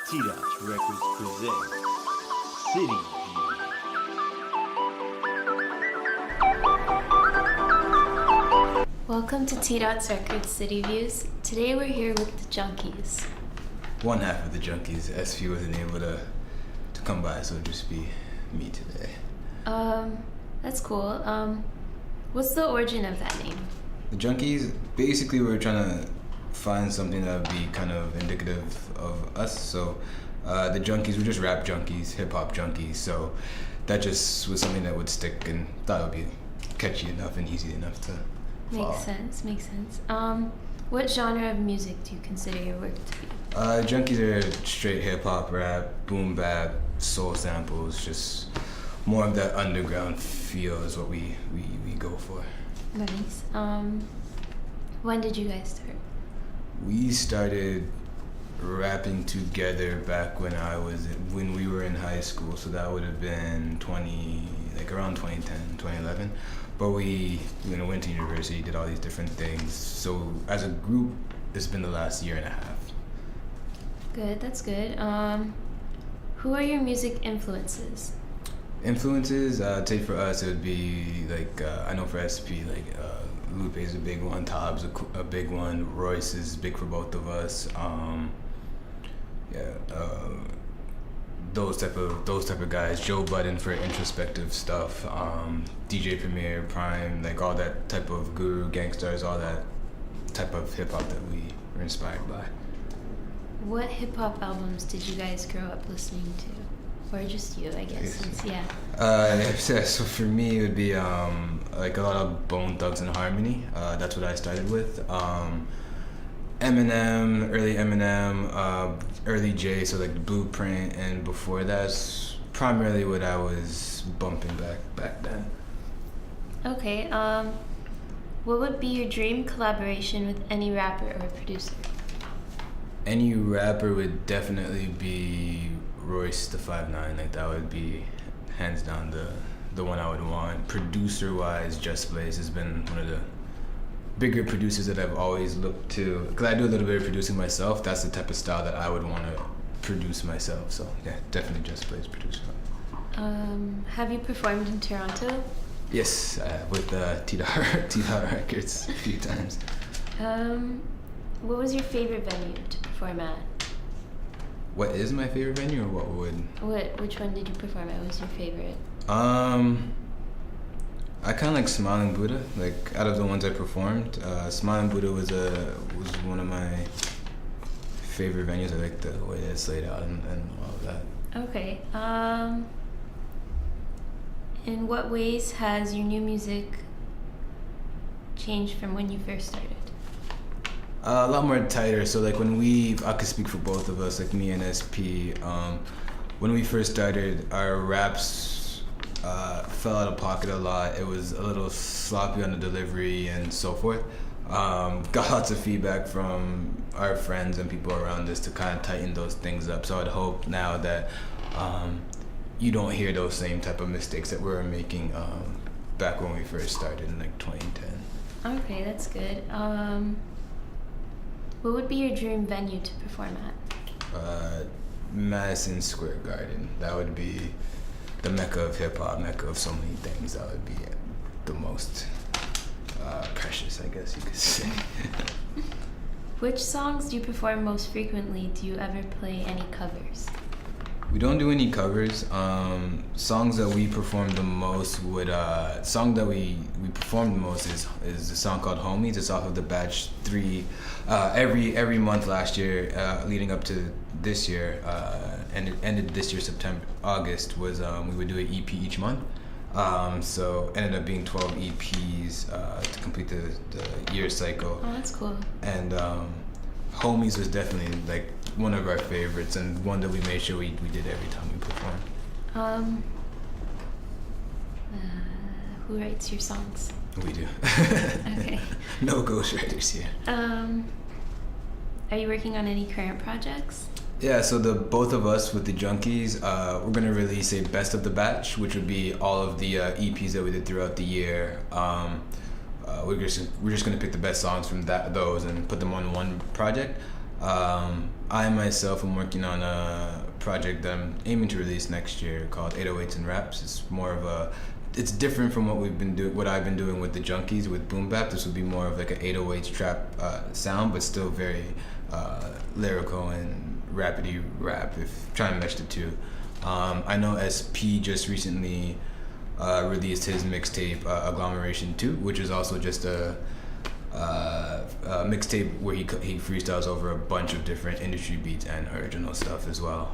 T-Dot Records presents City View. Welcome to T-Dot's Records City Views. Today we're here with the Junkies. One half of the Junkies. SP wasn't able to come by, so it'll just be me today. That's cool. What's the origin of that name? The Junkies, basically we were trying to find something that would be kind of indicative of us. So the Junkies were just rap junkies, hip-hop junkies. So that just was something that would stick, and thought it would be catchy enough and easy enough to follow. Makes sense. What genre of music do you consider your work to be? Junkies are straight hip-hop, rap, boom bap, soul samples, just more of that underground feel is what we go for. Nice. When did you guys start? We started rapping together back when we were in high school, so that would have been around 2010, 2011. But we went to university, did all these different things. So as a group, it's been the last year and a half. Good, that's good. Who are your music influences? Influences, I'd say for us it would be I know for SP Lupe is a big one, Tobb's a big one, Royce is big for both of us. Those type of guys. Joe Budden for introspective stuff. DJ Premier, Prime, all that type of Guru, Gangsters, all that type of hip hop that we were inspired by. What hip hop albums did you guys grow up listening to? Or just you, I guess. So for me, it would be a lot of Bone Thugs and Harmony. That's what I started with. Eminem, early J, so the Blueprint, and before that's primarily what I was bumping back then. Okay. What would be your dream collaboration with any rapper or producer? Any rapper would definitely be Royce the 5'9". That would be hands down the one I would want. Producer wise, Just Blaze has been one of the bigger producers that I've always looked to, because I do a little bit of producing myself. That's the type of style that I would want to produce myself. So yeah, definitely Just Blaze producer. Have you performed in Toronto? Yes, with T-Dot Records a few times. What was your favorite venue to perform at? What is my favorite venue, or what would? Which one did you perform at? What was your favorite? I kind of like Smiling Buddha. Out of the ones I performed, Smiling Buddha was one of my favorite venues. I like the way that it's laid out and all of that. Okay. In what ways has your new music changed from when you first started? A lot more tighter. So when I could speak for both of us, me and SP. When we first started, our raps fell out of pocket a lot. It was a little sloppy on the delivery and so forth. Got lots of feedback from our friends and people around us to kind of tighten those things up. So I'd hope now that you don't hear those same type of mistakes that we were making back when we first started in 2010. Okay, that's good. What would be your dream venue to perform at? Madison Square Garden. That would be the mecca of hip-hop, mecca of so many things. That would be the most precious, I guess you could say. Which songs do you perform most frequently? Do you ever play any covers? We don't do any covers. Songs that we perform the most song that we perform the most is a song called Homies. It's off of the Batch 3. Every month last year, leading up to this year, and it ended this year August, was we would do an EP each month. So ended up being 12 EPs to complete the year cycle. Oh, that's cool. And Homies was definitely one of our favorites, and one that we made sure we did every time we performed. Who writes your songs? We do. Okay. No ghostwriters here. Are you working on any current projects? Yeah, so both of us with the Junkies, we're gonna release a best of the batch, which would be all of the EPs that we did throughout the year. We're just gonna pick the best songs from those and put them on one project. I myself am working on a project that I'm aiming to release next year called 808s and Raps. It's more of it's different from what I've been doing with the Junkies with boom bap. This would be more of like an 808s trap sound, but still very lyrical and rapidy rap. If trying to mesh the two. I know SP just recently released his mixtape Agglomeration 2, which is also just a mixtape where he freestyles over a bunch of different industry beats and original stuff as well.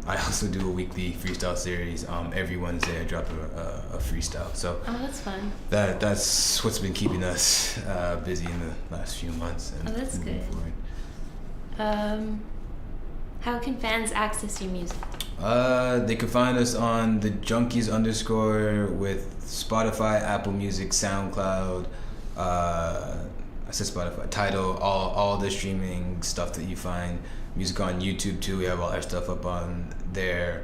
I also do a weekly freestyle series. Every Wednesday I drop a freestyle. So that's fun. That's what's been keeping us busy in the last few months. And that's good. How can fans access your music? They can find us on the Junkies _ with Spotify, Apple Music, SoundCloud. I said Spotify, Tidal, all the streaming stuff that you find. Music on YouTube too. We have all our stuff up on there.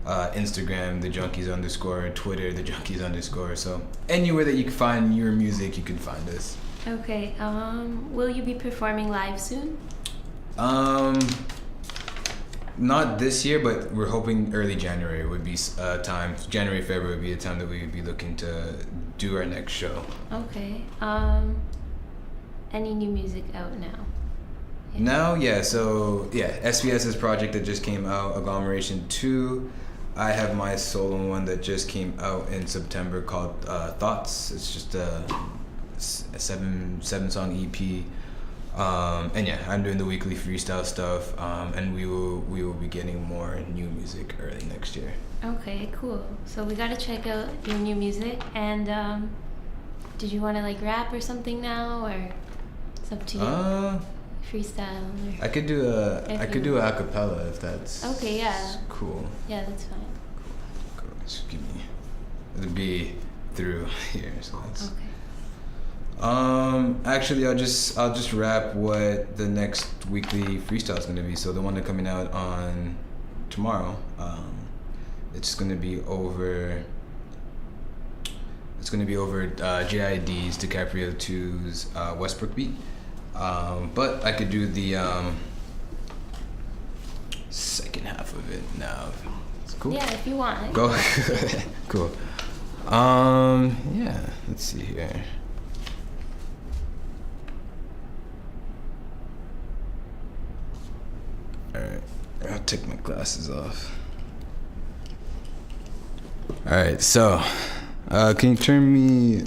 Instagram, the Junkies _ Twitter, the Junkies _ So anywhere that you can find your music, you can find us. Okay. Will you be performing live soon? Not this year, but we're hoping early January would be time. January, February would be a time that we would be looking to do our next show. Okay. Any new music out now? Yeah. Now, yeah. So yeah, SVS's project that just came out, Agglomeration 2. I have my solo one that just came out in September called Thoughts. It's just a 7-song EP. And yeah, I'm doing the weekly freestyle stuff, and we will be getting more new music early next year. Okay, cool. So we gotta check out your new music. And did you want to like rap or something now, or it's up to you? Freestyle. Or I could do a acapella if that's okay. Yeah. Cool. Yeah, that's fine. Cool. Just give me the B through here. So that's okay. Actually, I'll just rap what the next weekly freestyle is gonna be. So the one that's coming out on tomorrow, it's gonna be over. It's gonna be over JID's DiCaprio 2's Westbrook beat. But I could do the second half of it now. It's cool. Yeah, if you want. Go. Cool. Yeah. Let's see here. Alright, I'll take my glasses off. Alright, so can you turn me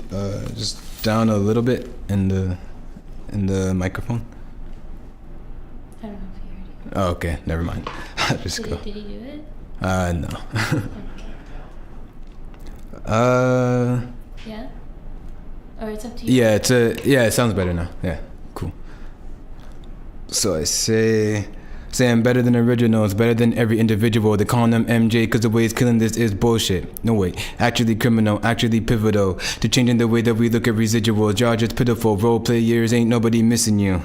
just down a little bit in the microphone? I don't know if you heard it. Oh, okay, never mind. I'll just go. Did he do it? No. Yeah? Or it's up to you? Yeah, it sounds better now. Yeah, cool. So I say I'm better than originals, better than every individual. They're calling them MJ cause the way he's killing this is bullshit. No wait, actually criminal, actually pivotal to changing the way that we look at residuals. Y'all just pitiful role players, ain't nobody missing you.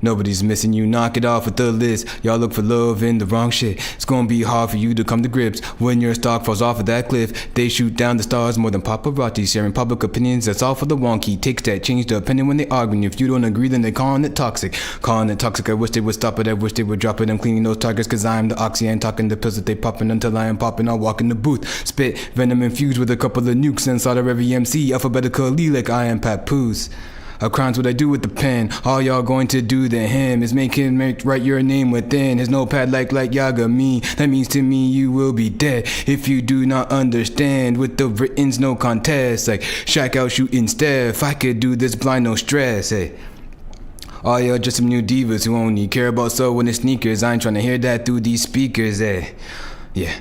Nobody's missing you, knock it off with the list. Y'all look for love in the wrong shit. It's gonna be hard for you to come to grips when your stock falls off of that cliff. They shoot down the stars more than paparazzi, sharing public opinions. That's all for the wonky. Takes that change the opinion when they arguing. If you don't agree, then they calling it toxic. Calling it toxic, I wish they would stop it. I wish they would drop it. I'm cleaning those targets cause I'm the oxy and talking the pills that they popping until I am popping. I'll walk in the booth, spit venom infused with a couple of nukes and slaughter every MC alphabetically like I am Papoose. Crimes what I do with the pen. All y'all going to do to him is make him write your name within his notepad like Yagami. That means to me you will be dead if you do not understand. With the written's no contest, like Shaq out shooting Steph. I could do this blind no stress. Hey. All y'all just some new divas who only care about sewing and sneakers. I ain't trying to hear that through these speakers. Hey. Yeah.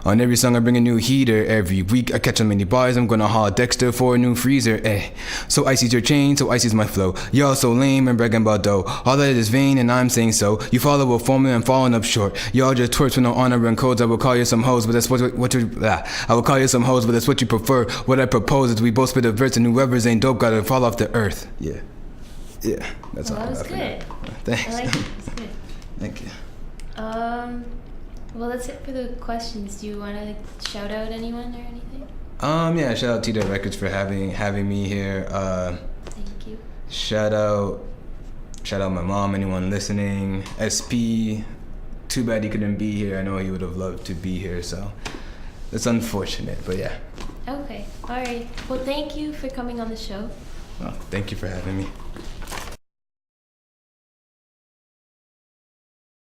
On every song I bring a new heater. Every week I catch so many bars, I'm gonna haul Dexter for a new freezer. Eh. So icy's your chain, so icy's my flow. Y'all so lame and bragging about dough. All that is vain and I'm saying so. You follow a formula and falling up short. Y'all just twerks with no honor and codes. I will call you some hoes, but that's what you I will call you some hoes, but that's what you prefer. What I propose is we both spit a verse and whoever's ain't dope gotta fall off the earth. Yeah. Yeah. That's all. That was good. Thanks. I like it. That's good. Thank you. Well, that's it for the questions. Do you want to shout out anyone or anything? Yeah, shout out T-Dot Records for having me here. Thank you. Shout out Shout out my mom, anyone listening. SP, too bad he couldn't be here. I know he would have loved to be here, so it's unfortunate, but yeah. Okay, all right. Well, thank you for coming on the show. Oh, thank you for having me.